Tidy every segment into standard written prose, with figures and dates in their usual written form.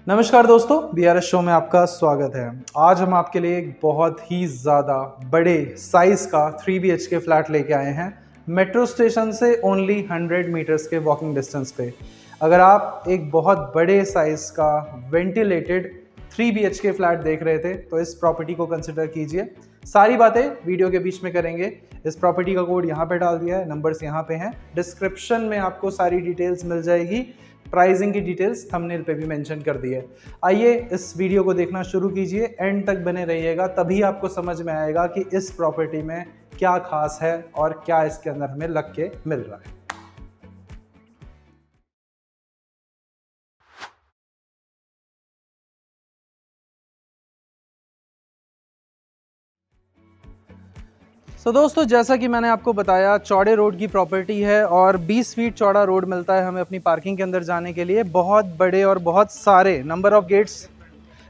नमस्कार दोस्तों, BRS show में आपका स्वागत है। आज हम आपके लिए एक बहुत ही ज़्यादा बड़े साइज़ का 3 BHK फ्लैट लेके आए हैं मेट्रो स्टेशन से ओनली 100 मीटर्स के वॉकिंग डिस्टेंस पे। अगर आप एक बहुत बड़े साइज़ का वेंटिलेटेड 3 BHK फ्लैट देख रहे थे तो इस प्रॉपर्टी को कंसिडर कीजिए। सारी बातें वीडियो के बीच में करेंगे। इस प्रॉपर्टी का कोड यहाँ पे डाल दिया है, नंबर्स यहाँ पे हैं। डिस्क्रिप्शन में आपको सारी डिटेल्स मिल जाएगी। प्राइसिंग की डिटेल्स थंबनेल पे भी मेंशन कर दी है। आइए इस वीडियो को देखना शुरू कीजिए, एंड तक बने रहिएगा, तभी आपको समझ में आएगा कि इस प्रॉपर्टी में क्या खास है और क्या इसके अंदर हमें लग के मिल रहा है। दोस्तों, जैसा कि मैंने आपको बताया, चौड़े रोड की प्रॉपर्टी है और 20 फीट चौड़ा रोड मिलता है हमें अपनी पार्किंग के अंदर जाने के लिए। बहुत बड़े और बहुत सारे नंबर ऑफ गेट्स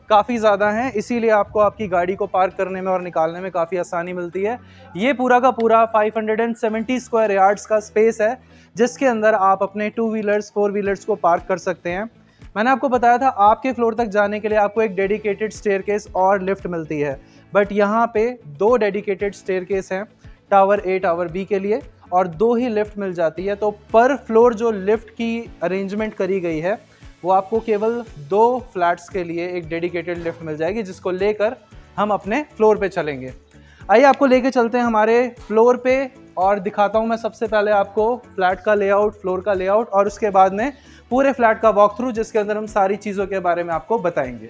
काफ़ी ज़्यादा हैं, इसीलिए आपको आपकी गाड़ी को पार्क करने में और निकालने में काफ़ी आसानी मिलती है। ये पूरा का पूरा 570 स्क्वायर यार्ड्स का स्पेस है, जिसके अंदर आप अपने 2 व्हीलर्स 4 व्हीलर्स को पार्क कर सकते हैं। मैंने आपको बताया था आपके फ्लोर तक जाने के लिए आपको एक डेडिकेटेड स्टेयरकेस और लिफ्ट मिलती है, बट यहाँ पे 2 डेडिकेटेड स्टेयरकेस हैं, टावर A टावर B के लिए, और 2 ही लिफ्ट मिल जाती है। तो पर फ्लोर जो लिफ्ट की अरेंजमेंट करी गई है वो आपको केवल 2 फ्लैट्स के लिए एक डेडिकेटेड लिफ्ट मिल जाएगी, जिसको लेकर हम अपने फ्लोर पे चलेंगे। आइए आपको लेके चलते हैं हमारे फ्लोर पे और दिखाता हूँ मैं सबसे पहले आपको फ्लैट का लेआउट, फ्लोर का लेआउट, और उसके बाद में पूरे फ्लैट का वॉक थ्रू, जिसके अंदर हम सारी चीज़ों के बारे में आपको बताएंगे।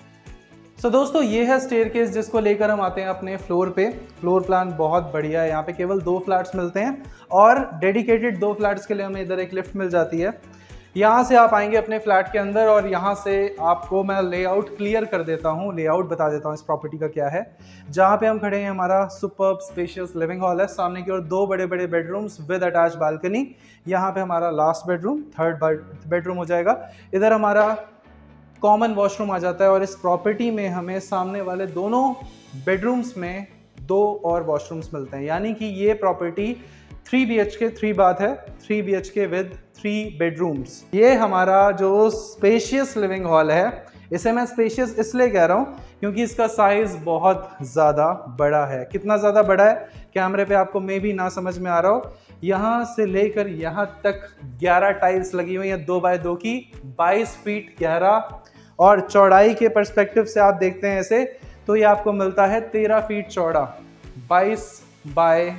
दोस्तों, ये है स्टेयरकेस जिसको लेकर हम आते हैं अपने फ्लोर पे। फ्लोर प्लान बहुत बढ़िया है। यहाँ पे केवल 2 फ्लैट्स मिलते हैं और डेडिकेटेड 2 फ्लैट्स के लिए हमें इधर एक लिफ्ट मिल जाती है। यहाँ से आप आएंगे अपने फ्लैट के अंदर और यहाँ से आपको मैं लेआउट क्लियर कर देता हूँ, लेआउट बता देता हूँ इस प्रॉपर्टी का क्या है। जहाँ पे हम खड़े हैं, हमारा सुपर्ब स्पेशियस लिविंग हॉल है। सामने की ओर 2 बड़े बड़े बेडरूम्स विद अटैच बालकनी। यहाँ पे हमारा लास्ट बेडरूम, थर्ड बेडरूम हो जाएगा। इधर हमारा कॉमन वॉशरूम आ जाता है और इस प्रॉपर्टी में हमें सामने वाले दोनों बेडरूम्स में 2 और वॉशरूम्स मिलते हैं, यानी कि ये प्रॉपर्टी 3 BHK 3 बाथ है, 3 BHK विद 3 बेडरूम्स। ये हमारा जो स्पेशियस लिविंग हॉल है, इसे मैं स्पेशियस इसलिए कह रहा हूँ क्योंकि इसका साइज बहुत ज़्यादा बड़ा है। कितना ज़्यादा बड़ा है कैमरे पे आपको मे भी ना समझ में आ रहा हो। यहाँ से लेकर यहाँ तक 11 टाइल्स लगी हुई हैं 2 बाय 2 की, 22 फीट गहरा, और चौड़ाई के पर्सपेक्टिव से आप देखते हैं ऐसे तो ये आपको मिलता है 13 फीट चौड़ा, 22 बाय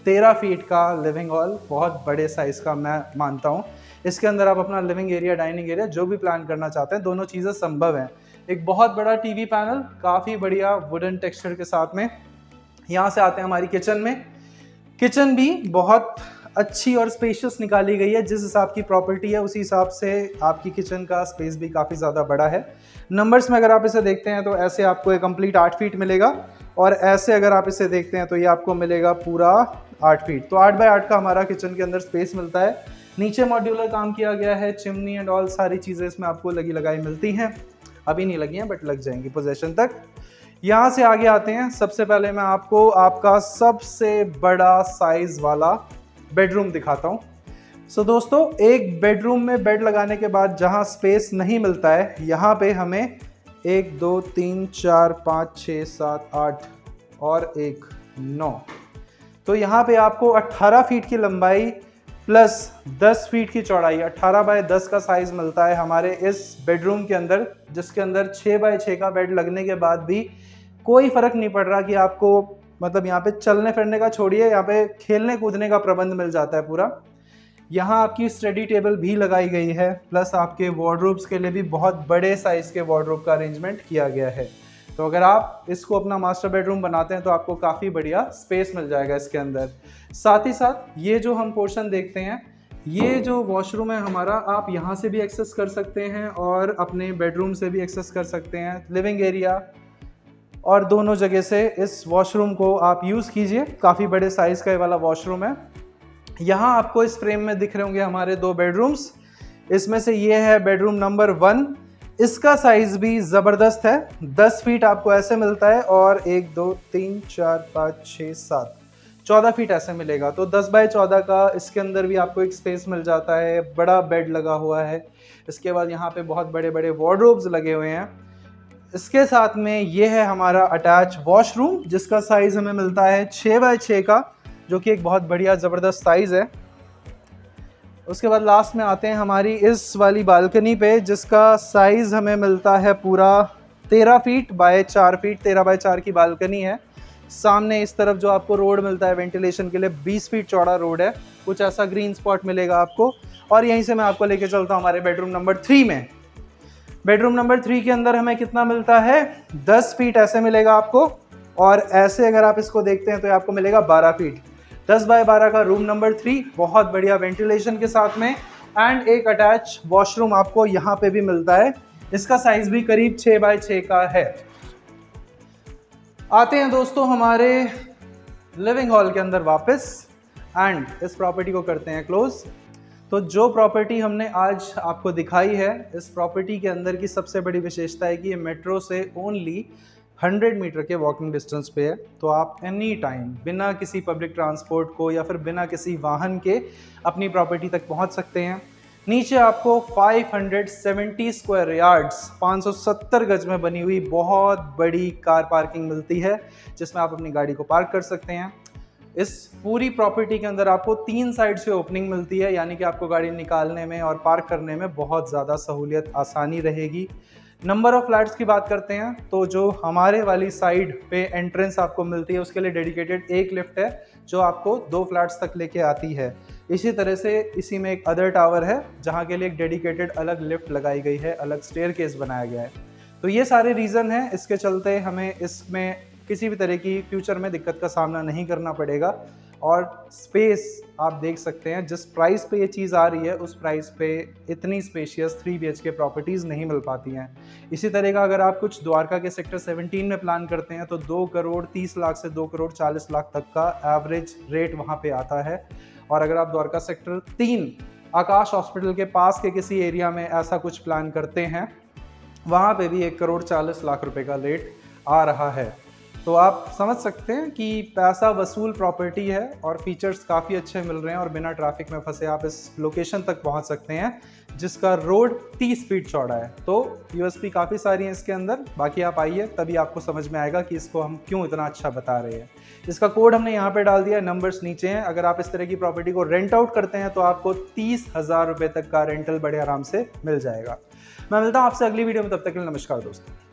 13 फीट का लिविंग हॉल। बहुत बड़े साइज़ का मैं मानता हूँ। इसके अंदर आप अपना लिविंग एरिया, डाइनिंग एरिया जो भी प्लान करना चाहते हैं, दोनों चीज़ें संभव हैं। एक बहुत बड़ा टीवी पैनल काफ़ी बढ़िया वुडन टेक्सचर के साथ में। यहाँ से आते हैं हमारी किचन में। किचन भी बहुत अच्छी और स्पेशियस निकाली गई है। जिस हिसाब की प्रॉपर्टी है उसी हिसाब से आपकी किचन का स्पेस भी काफ़ी ज़्यादा बड़ा है। नंबर्स में अगर आप इसे देखते हैं तो ऐसे आपको एक कंप्लीट 8 फीट मिलेगा, और ऐसे अगर आप इसे देखते हैं तो ये आपको मिलेगा पूरा 8 फीट। तो 8 बाय 8 का हमारा किचन के अंदर स्पेस मिलता है। नीचे मॉड्यूलर काम किया गया है, चिमनी एंड ऑल सारी चीज़ें इसमें आपको लगी लगाई मिलती हैं। अभी नहीं लगी हैं बट लग जाएंगी पोजेशन तक। यहाँ से आगे आते हैं। सबसे पहले मैं आपको आपका सबसे बड़ा साइज वाला बेडरूम दिखाता हूँ। दोस्तों, एक बेडरूम में बेड लगाने के बाद जहाँ स्पेस नहीं मिलता है, यहाँ पे हमें 1 2 3 4 5 6 7 8 और 1 9, तो यहाँ पे आपको 18 फीट की लंबाई प्लस 10 फीट की चौड़ाई, 18 बाय 10 का साइज मिलता है हमारे इस बेडरूम के अंदर, जिसके अंदर 6 बाय 6 का बेड लगने के बाद भी कोई फर्क नहीं पड़ रहा कि आपको, मतलब यहाँ पे चलने फिरने का छोड़िए, यहाँ पे खेलने कूदने का प्रबंध मिल जाता है पूरा। यहाँ आपकी स्टडी टेबल भी लगाई गई है, प्लस आपके वार्डरोब्स के लिए भी बहुत बड़े साइज़ के वार्डरोब का अरेंजमेंट किया गया है। तो अगर आप इसको अपना मास्टर बेडरूम बनाते हैं तो आपको काफ़ी बढ़िया स्पेस मिल जाएगा इसके अंदर। साथ ही साथ ये जो हम पोर्शन देखते हैं, ये जो वॉशरूम है हमारा, आप यहाँ से भी एक्सेस कर सकते हैं और अपने बेडरूम से भी एक्सेस कर सकते हैं। लिविंग एरिया और दोनों जगह से इस वॉशरूम को आप यूज़ कीजिए। काफ़ी बड़े साइज़ का ये वाला वॉशरूम है। यहाँ आपको इस फ्रेम में दिख रहे होंगे हमारे 2 बेडरूम्स। इसमें से ये है बेडरूम नंबर 1। इसका साइज़ भी ज़बरदस्त है। 10 फीट आपको ऐसे मिलता है और 1 2 3 4 5 6 7 14 फीट ऐसे मिलेगा। तो 10 बाय 14 का इसके अंदर भी आपको एक स्पेस मिल जाता है, बड़ा बेड लगा हुआ है। इसके बाद यहाँ पे बहुत बड़े बड़े वार्डरोब्स लगे हुए हैं। इसके साथ में ये है हमारा अटैच वॉशरूम, जिसका साइज़ हमें मिलता है 6 बाय 6 का, जो कि एक बहुत बढ़िया ज़बरदस्त साइज़ है। उसके बाद लास्ट में आते हैं हमारी इस वाली बालकनी पे, जिसका साइज़ हमें मिलता है पूरा 13 फीट बाय 4 फीट, 13 बाय 4 की बालकनी है। सामने इस तरफ जो आपको रोड मिलता है वेंटिलेशन के लिए, 20 फीट चौड़ा रोड है, कुछ ऐसा ग्रीन स्पॉट मिलेगा आपको। और यहीं से मैं आपको लेके चलता हूँ हमारे बेडरूम नंबर 3 में। बेडरूम नंबर 3 के अंदर हमें कितना मिलता है, 10 फीट ऐसे मिलेगा आपको, और ऐसे अगर आप इसको देखते हैं तो आपको मिलेगा 12 फीट। 10 बाय 12 का रूम नंबर 3, बहुत बढ़िया वेंटिलेशन के साथ में, एंड एक अटैच वॉशरूम आपको यहाँ पे भी मिलता है। इसका साइज भी करीब 6 बाय 6 का है। आते हैं दोस्तों हमारे लिविंग हॉल के अंदर वापस, एंड इस प्रॉपर्टी को करते हैं क्लोज। तो जो प्रॉपर्टी हमने आज आपको दिखाई है, इस प्रॉपर्टी के अंदर की सबसे बड़ी विशेषता है कि ये मेट्रो से ओनली 100 मीटर के वॉकिंग डिस्टेंस पे है। तो आप एनी टाइम बिना किसी पब्लिक ट्रांसपोर्ट को या फिर बिना किसी वाहन के अपनी प्रॉपर्टी तक पहुंच सकते हैं। नीचे आपको 570 स्क्वायर यार्ड्स, 570 गज में बनी हुई बहुत बड़ी कार पार्किंग मिलती है, जिसमें आप अपनी गाड़ी को पार्क कर सकते हैं। इस पूरी प्रॉपर्टी के अंदर आपको 3 साइड से ओपनिंग मिलती है, यानी कि आपको गाड़ी निकालने में और पार्क करने में बहुत ज़्यादा सहूलियत, आसानी रहेगी। नंबर ऑफ फ्लैट्स की बात करते हैं तो जो हमारे वाली साइड पे एंट्रेंस आपको मिलती है, उसके लिए डेडिकेटेड एक लिफ्ट है जो आपको 2 फ्लैट्स तक लेके आती है। इसी तरह से इसी में एक अदर टावर है जहाँ के लिए एक डेडिकेटेड अलग लिफ्ट लगाई गई है, अलग स्टेयरकेस बनाया गया है। तो ये सारे रीज़न हैं, इसके चलते हमें इसमें किसी भी तरह की फ्यूचर में दिक्कत का सामना नहीं करना पड़ेगा। और स्पेस आप देख सकते हैं, जिस प्राइस पे ये चीज़ आ रही है उस प्राइस पे इतनी स्पेशियस 3 BHK प्रॉपर्टीज़ नहीं मिल पाती हैं। इसी तरह का अगर आप कुछ द्वारका के सेक्टर 17 में प्लान करते हैं तो 2 करोड़ 30 लाख से 2 करोड़ 40 लाख तक का एवरेज रेट वहाँ पे आता है। और अगर आप द्वारका सेक्टर 3 आकाश हॉस्पिटल के पास के किसी एरिया में ऐसा कुछ प्लान करते हैं, वहाँ पे भी 1 करोड़ 40 लाख रुपए का रेट आ रहा है। तो आप समझ सकते हैं कि पैसा वसूल प्रॉपर्टी है और फीचर्स काफ़ी अच्छे मिल रहे हैं, और बिना ट्रैफिक में फंसे आप इस लोकेशन तक पहुंच सकते हैं, जिसका रोड 30 फीट चौड़ा है। तो यूएसपी काफ़ी सारी हैं इसके अंदर, बाकी आप आइए तभी आपको समझ में आएगा कि इसको हम क्यों इतना अच्छा बता रहे हैं। इसका कोड हमने यहाँ पे डाल दिया है, नंबर्स नीचे हैं। अगर आप इस तरह की प्रॉपर्टी को रेंट आउट करते हैं तो आपको 30,000 रुपये तक का रेंटल बड़े आराम से मिल जाएगा। मैं मिलता हूँ आपसे अगली वीडियो में, तब तक के लिए नमस्कार दोस्तों।